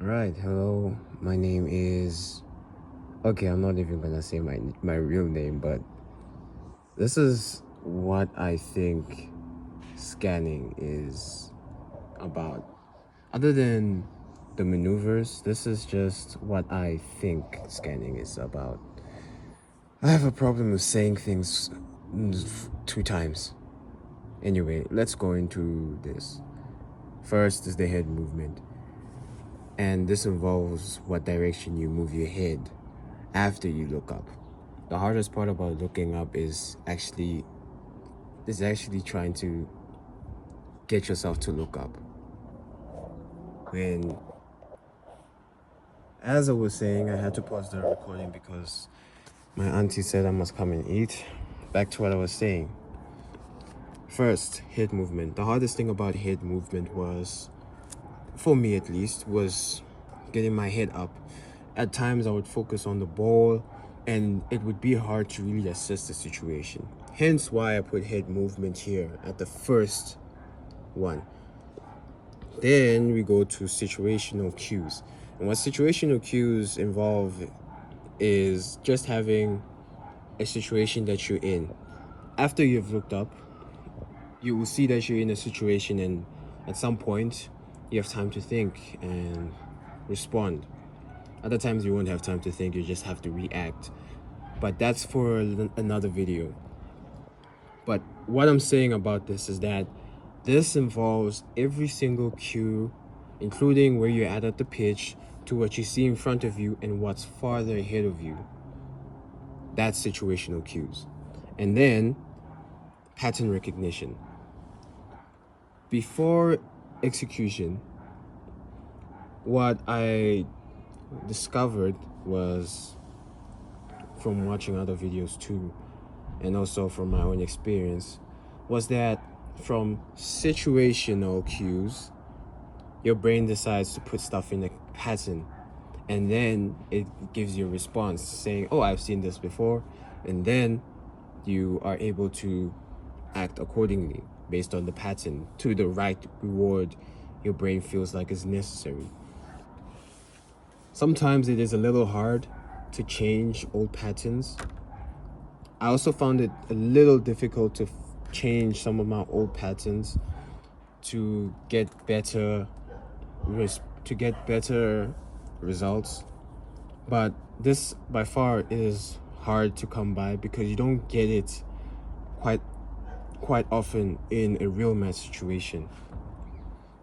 Alright, hello. My name is okay, I'm not even gonna say my real name, but this is what I think scanning is about. Other than the maneuvers, this is just what I think scanning is about. I have a problem with saying things two times. Anyway, let's go into this. First is the head movement, and this involves what direction you move your head after you look up. The hardest part about looking up is actually trying to get yourself to look up. When, as I was saying, I had to pause the recording because my auntie said I must come and eat. Back to what I was saying. First, head movement. The hardest thing about head movement was, for me at least, was getting my head up. At times I would focus on the ball and it would be hard to really assess the situation. Hence why I put head movement here at the first one. Then we go to situational cues. And what situational cues involve is just having a situation that you're in. After you've looked up, you will see that you're in a situation, and at some point you have time to think and respond. Other times you won't have time to think, you just have to react. But that's for another video. But what I'm saying about this is that this involves every single cue, including where you're at the pitch, to what you see in front of you and what's farther ahead of you. That's situational cues. And then pattern recognition. Before execution, what I discovered was, from watching other videos too, and also from my own experience, was that from situational cues, your brain decides to put stuff in a pattern, and then it gives you a response saying, oh, I've seen this before, and then you are able to act accordingly based on the pattern to the right reward your brain feels like is necessary. Sometimes it is a little hard to change old patterns. I also found it a little difficult to change some of my old patterns to get better results. But this by far is hard to come by because you don't get it quite often in a real match situation.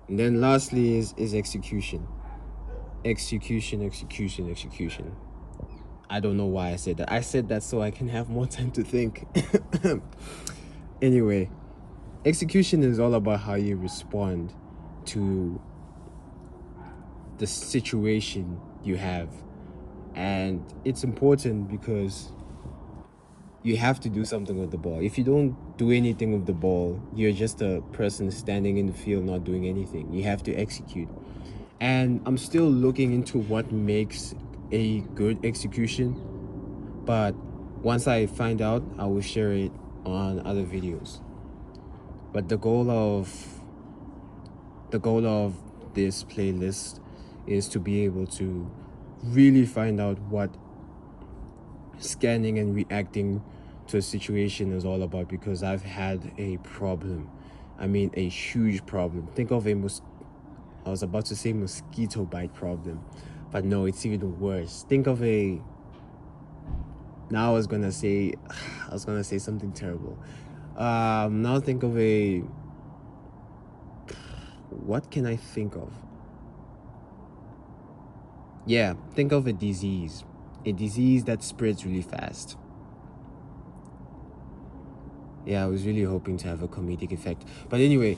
And then lastly is execution. Execution. I don't know why I said that. I said that so I can have more time to think. Anyway, execution is all about how you respond to the situation you have. And it's important because you have to do something with the ball. If you don't do anything with the ball, you're just a person standing in the field not doing anything. You have to execute. And I'm still looking into what makes a good execution, but once I find out, I will share it on other videos. But the goal of this playlist is to be able to really find out what scanning and reacting to a situation is all about, because I've had a problem. I mean, a huge problem. Think of I was about to say mosquito bite problem, but no, it's even worse. Think of a now I was gonna say something terrible. Now think of a what can I think of? Yeah, think of a disease that spreads really fast. Yeah, I was really hoping to have a comedic effect, but anyway,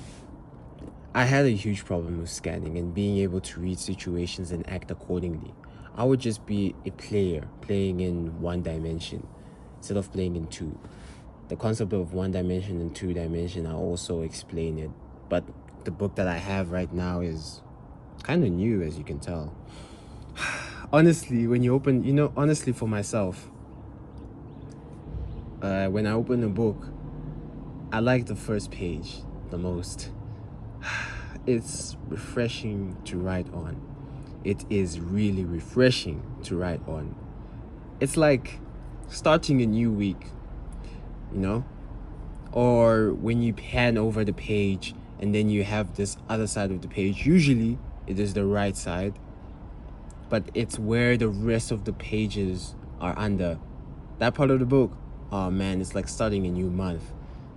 I had a huge problem with scanning and being able to read situations and act accordingly. I would just be a player playing in one dimension instead of playing in two. The concept of one dimension and two dimension, I also explain it, but the book that I have right now is kind of new, as you can tell. Honestly, when you open, honestly, for myself, when I open a book, I like the first page the most. It's refreshing to write on. it is really refreshing to write on. It's like starting a new week, you know? Or when you pan over the page and then you have this other side of the page. Usually it is the right side, but it's where the rest of the pages are under. That part of the book, oh man, it's like starting a new month.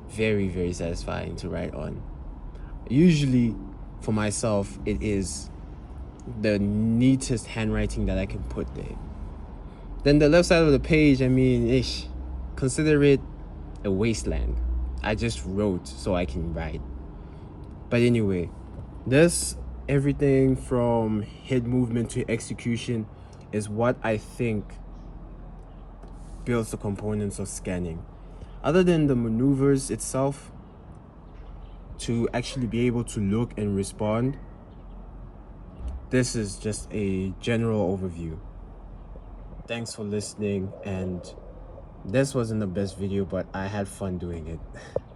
Very, very satisfying to write on. Usually, for myself, it is the neatest handwriting that I can put there. Then the left side of the page, I mean, consider it a wasteland. I just wrote so I can write. But anyway, this everything from head movement to execution is what I think builds the components of scanning. Other than the maneuvers itself, to actually be able to look and respond, this is just a general overview. Thanks for listening, and this wasn't the best video, but I had fun doing it.